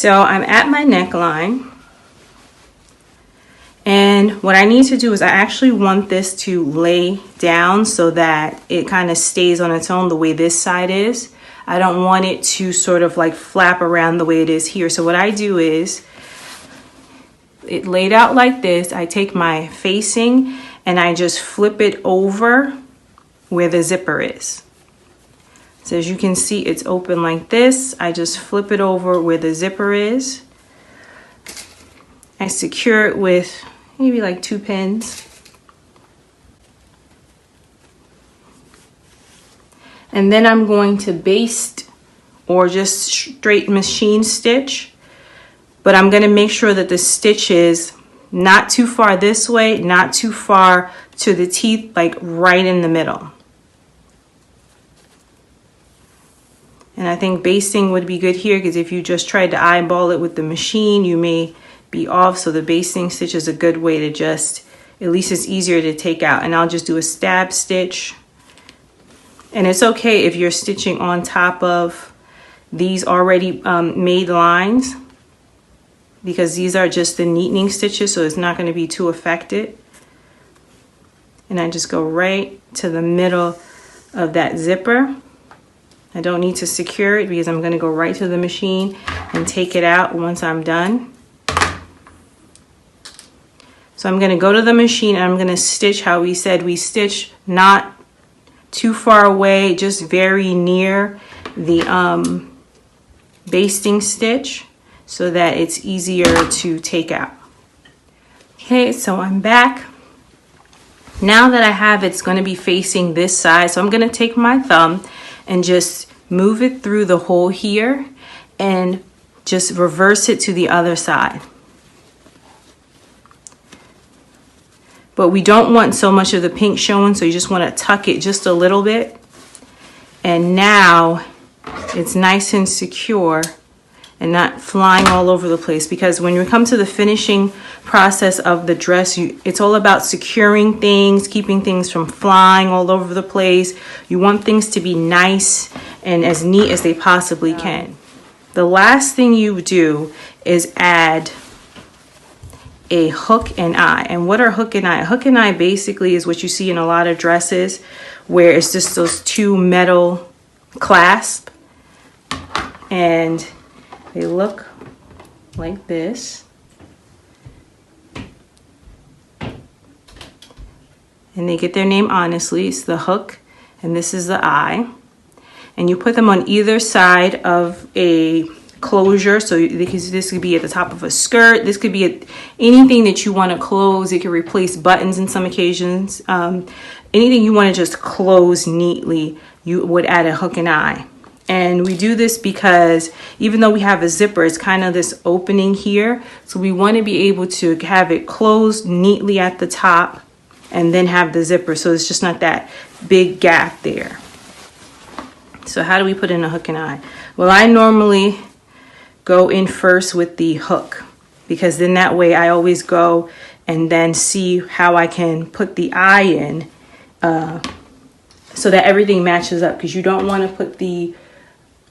So I'm at my neckline. And what I need to do is I actually want this to lay down so that it kind of stays on its own the way this side is. I don't want it to sort of like flap around the way it is here. So what I do is, it laid out like this. I take my facing and I just flip it over where the zipper is. So as you can see, it's open like this. I just flip it over where the zipper is. I secure it with maybe like 2 pins. And then I'm going to baste or just straight machine stitch. But I'm going to make sure that the stitch is not too far this way, not too far to the teeth, like right in the middle. And I think basting would be good here because if you just tried to eyeball it with the machine, you may be off. So the basting stitch is a good way to just, at least it's easier to take out. And I'll just do a stab stitch. And it's okay if you're stitching on top of these already made lines, because these are just the neatening stitches, so it's not going to be too affected. And I just go right to the middle of that zipper. I don't need to secure it because I'm going to go right to the machine and take it out once I'm done. So I'm going to go to the machine and I'm going to stitch how we said we stitch, not too far away, just very near the basting stitch so that it's easier to take out. Okay, so I'm back. Now that I have it's going to be facing this side, so I'm going to take my thumb and just move it through the hole here and just reverse it to the other side. But we don't want so much of the pink showing, so you just want to tuck it just a little bit. And now it's nice and secure and not flying all over the place, because when you come to the finishing process of the dress, it's all about securing things, keeping things from flying all over the place. You want things to be nice and as neat as they possibly can. The last thing you do is add a hook and eye. And what are hook and eye? Hook and eye basically is what you see in a lot of dresses, where it's just those 2 metal clasps, and they look like this. And they get their name honestly. It's the hook and this is the eye. And you put them on either side of a closure. So this could be at the top of a skirt. This could be at anything that you want to close. It could replace buttons in some occasions. Anything you want to just close neatly, you would add a hook and eye. And we do this because even though we have a zipper, it's kind of this opening here. So we want to be able to have it closed neatly at the top and then have the zipper. So it's just not that big gap there. So how do we put in a hook and eye? Well, I normally go in first with the hook, because then that way I always go and then see how I can put the eye in so that everything matches up, because you don't want to put the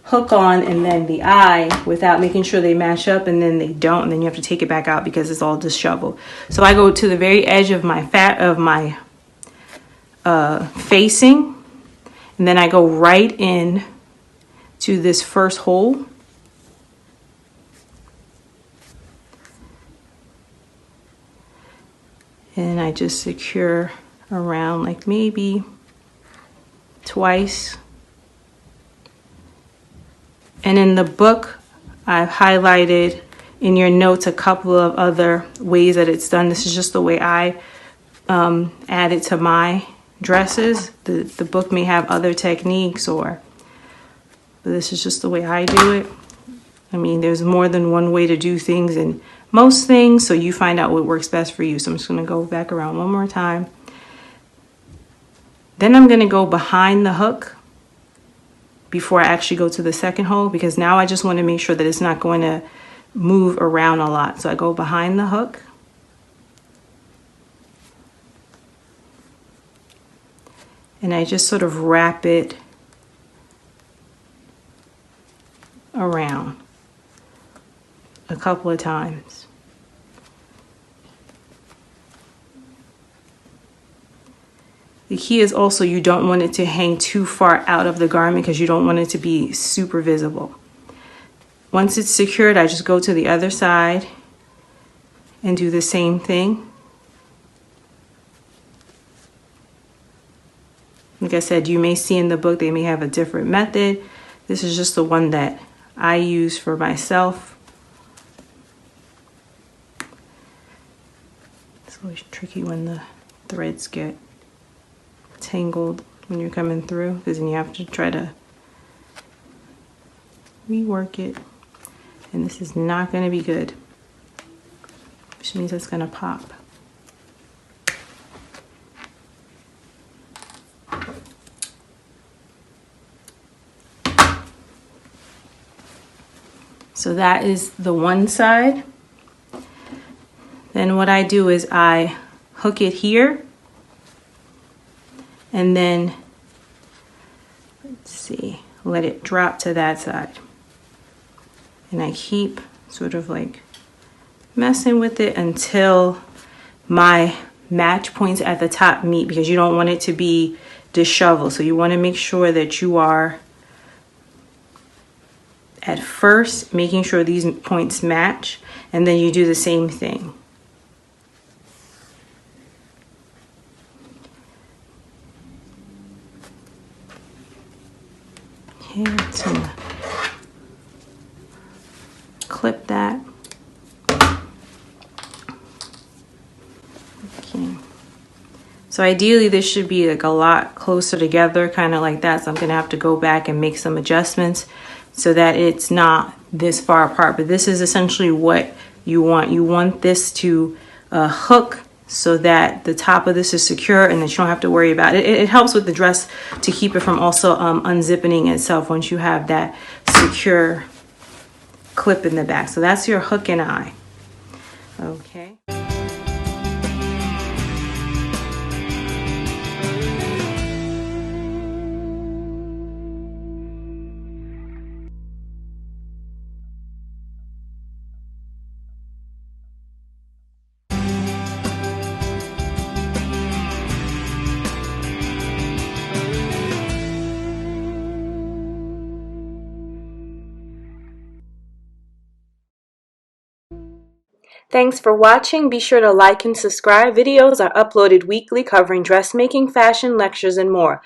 hook on and then the eye without making sure they match up, and then they don't, and then you have to take it back out because it's all disheveled. So I go to the very edge of my facing, and then I go right in to this first hole. And I just secure around like maybe twice. And in the book, I've highlighted in your notes a couple of other ways that it's done. This is just the way I add it to my dresses. The book may have other techniques, but this is just the way I do it. I mean, there's more than one way to do things in most things, so you find out what works best for you. So I'm just going to go back around one more time. Then I'm going to go behind the hook before I actually go to the second hole, because now I just want to make sure that it's not going to move around a lot. So I go behind the hook. And I just sort of wrap it around. a couple of times. The key is also you don't want it to hang too far out of the garment because you don't want it to be super visible. Once it's secured, I just go to the other side and do the same thing. Like I said, you may see in the book they may have a different method. This is just the one that I use for myself. It's always tricky when the threads get tangled when you're coming through, because then you have to try to rework it, and this is not going to be good, which means it's going to pop. So that is the one side. Then what I do is I hook it here, and then, let's see, let it drop to that side. And I keep sort of like messing with it until my match points at the top meet, because you don't want it to be disheveled. So you want to make sure that you are at first making sure these points match, and then you do the same thing. Okay, I'm gonna clip that. Okay. So ideally this should be like a lot closer together, kind of like that. So I'm gonna have to go back and make some adjustments so that it's not this far apart. But this is essentially what you want. You want this to hook so that the top of this is secure and that you don't have to worry about it. It helps with the dress to keep it from also unzipping itself once you have that secure clip in the back. So that's your hook and eye. Okay. Thanks for watching. Be sure to like and subscribe. Videos are uploaded weekly covering dressmaking, fashion, lectures, and more.